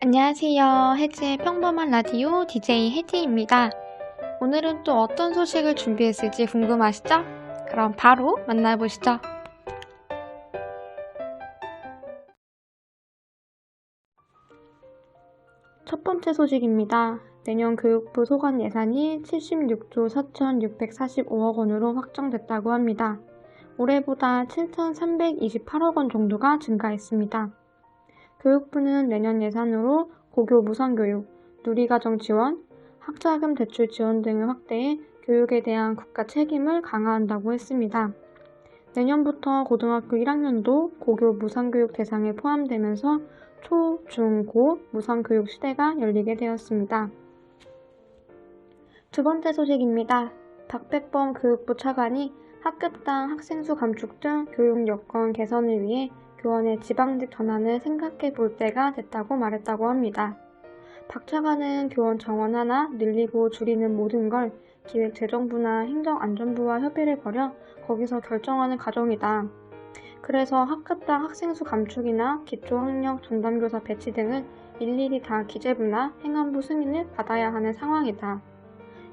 안녕하세요. 혜지의 평범한 라디오 DJ 혜지입니다. 오늘은 또 어떤 소식을 준비했을지 궁금하시죠? 그럼 바로 만나보시죠. 첫 번째 소식입니다. 내년 교육부 소관 예산이 76조 4,645억 원으로 확정됐다고 합니다. 올해보다 7,328억 원 정도가 증가했습니다. 교육부는 내년 예산으로 고교 무상교육, 누리과정 지원, 학자금 대출 지원 등을 확대해 교육에 대한 국가 책임을 강화한다고 했습니다. 내년부터 고등학교 1학년도 고교 무상교육 대상에 포함되면서 초, 중, 고 무상교육 시대가 열리게 되었습니다. 두 번째 소식입니다. 박백범 교육부 차관이 학급당 학생수 감축 등 교육 여건 개선을 위해 교원의 지방직 전환을 생각해 볼 때가 됐다고 말했다고 합니다. 박 차관은 교원 정원 하나 늘리고 줄이는 모든 걸 기획재정부나 행정안전부와 협의를 벌여 거기서 결정하는 과정이다. 그래서 학급당 학생수 감축이나 기초학력 전담교사 배치 등을 일일이 다 기재부나 행안부 승인을 받아야 하는 상황이다.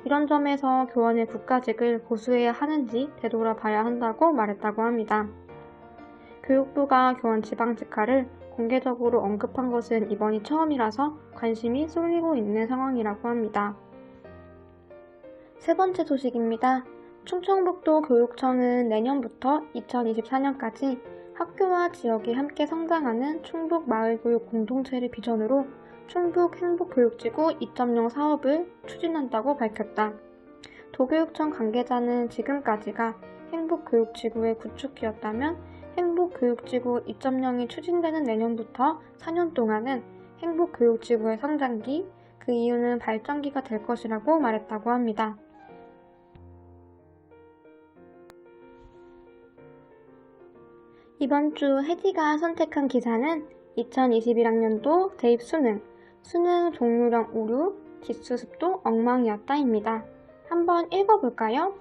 이런 점에서 교원의 국가직을 고수해야 하는지 되돌아봐야 한다고 말했다고 합니다. 교육부가 교원 지방직화를 공개적으로 언급한 것은 이번이 처음이라서 관심이 쏠리고 있는 상황이라고 합니다. 세 번째 소식입니다. 충청북도 교육청은 내년부터 2024년까지 학교와 지역이 함께 성장하는 충북 마을교육 공동체를 비전으로 충북 행복교육지구 2.0 사업을 추진한다고 밝혔다. 도교육청 관계자는 지금까지가 행복교육지구의 구축기였다면 행복교육지구 2.0이 추진되는 내년부터 4년 동안은 행복교육지구의 성장기, 그 이유는 발전기가 될 것이라고 말했다고 합니다. 이번 주 혜지가 선택한 기사는 2021학년도 대입 수능 종류령 오류, 지수 습도 엉망이었다입니다. 한번 읽어볼까요?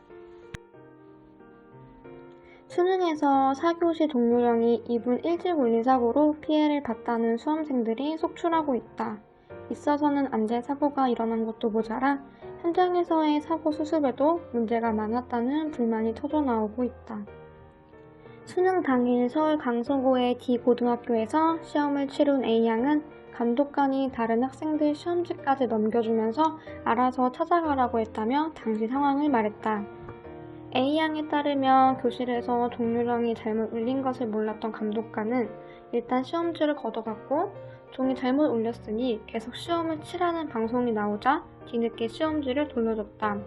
수능에서 4교시 종류령이 2분 일찍 올린 사고로 피해를 봤다는 수험생들이 속출하고 있다. 있어서는 안전사고가 일어난 것도 모자라 현장에서의 사고 수습에도 문제가 많았다는 불만이 터져나오고 있다. 수능 당일 서울 강서구의 D고등학교에서 시험을 치룬 A양은 감독관이 다른 학생들 시험지까지 넘겨주면서 알아서 찾아가라고 했다며 당시 상황을 말했다. A양에 따르면 교실에서 종류령이 잘못 울린 것을 몰랐던 감독관은 일단 시험지를 걷어갔고 종이 잘못 울렸으니 계속 시험을 치라는 방송이 나오자 뒤늦게 시험지를 돌려줬다.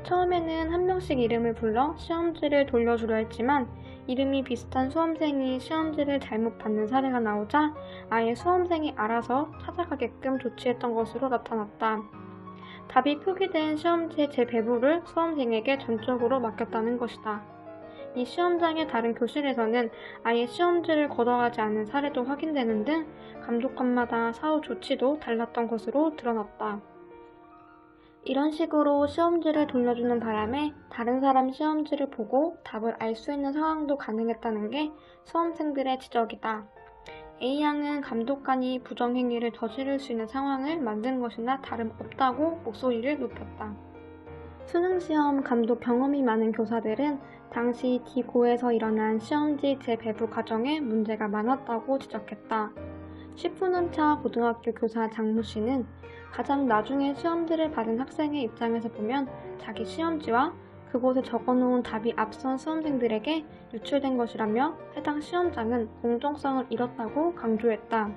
처음에는 한 명씩 이름을 불러 시험지를 돌려주려 했지만 이름이 비슷한 수험생이 시험지를 잘못 받는 사례가 나오자 아예 수험생이 알아서 찾아가게끔 조치했던 것으로 나타났다. 답이 표기된 시험지의 재배부를 수험생에게 전적으로 맡겼다는 것이다. 이 시험장의 다른 교실에서는 아예 시험지를 걷어가지 않은 사례도 확인되는 등 감독관마다 사후 조치도 달랐던 것으로 드러났다. 이런 식으로 시험지를 돌려주는 바람에 다른 사람 시험지를 보고 답을 알 수 있는 상황도 가능했다는 게 수험생들의 지적이다. A양은 감독관이 부정행위를 저지를 수 있는 상황을 만든 것이나 다름없다고 목소리를 높였다. 수능시험 감독 경험이 많은 교사들은 당시 D고에서 일어난 시험지 재배부 과정에 문제가 많았다고 지적했다. 10분 차 고등학교 교사 장모 씨는 가장 나중에 시험지를 받은 학생의 입장에서 보면 자기 시험지와 그곳에 적어놓은 답이 앞선 수험생들에게 유출된 것이라며 해당 시험장은 공정성을 잃었다고 강조했다.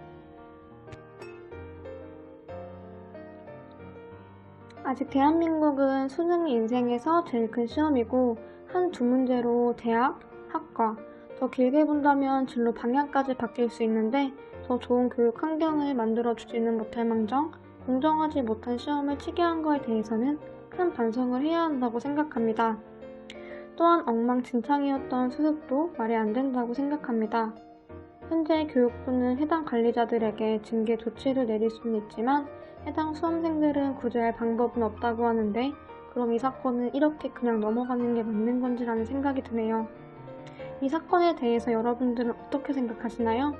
아직 대한민국은 수능이 인생에서 제일 큰 시험이고 한 두 문제로 대학, 학과, 더 길게 본다면 진로 방향까지 바뀔 수 있는데 더 좋은 교육 환경을 만들어주지는 못할 망정 공정하지 못한 시험을 치게 한 거에 대해서는 큰 반성을 해야 한다고 생각합니다. 또한 엉망진창이었던 수습도 말이 안 된다고 생각합니다. 현재 교육부는 해당 관리자들에게 징계 조치를 내릴 수는 있지만 해당 수험생들은 구제할 방법은 없다고 하는데 그럼 이 사건은 이렇게 그냥 넘어가는 게 맞는 건지라는 생각이 드네요. 이 사건에 대해서 여러분들은 어떻게 생각하시나요?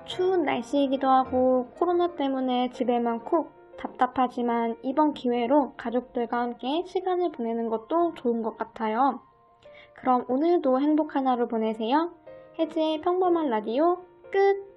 추운 날씨이기도 하고 코로나 때문에 집에만 콕 답답하지만 이번 기회로 가족들과 함께 시간을 보내는 것도 좋은 것 같아요. 그럼 오늘도 행복한 하루 보내세요. 혜지의 평범한 라디오 끝!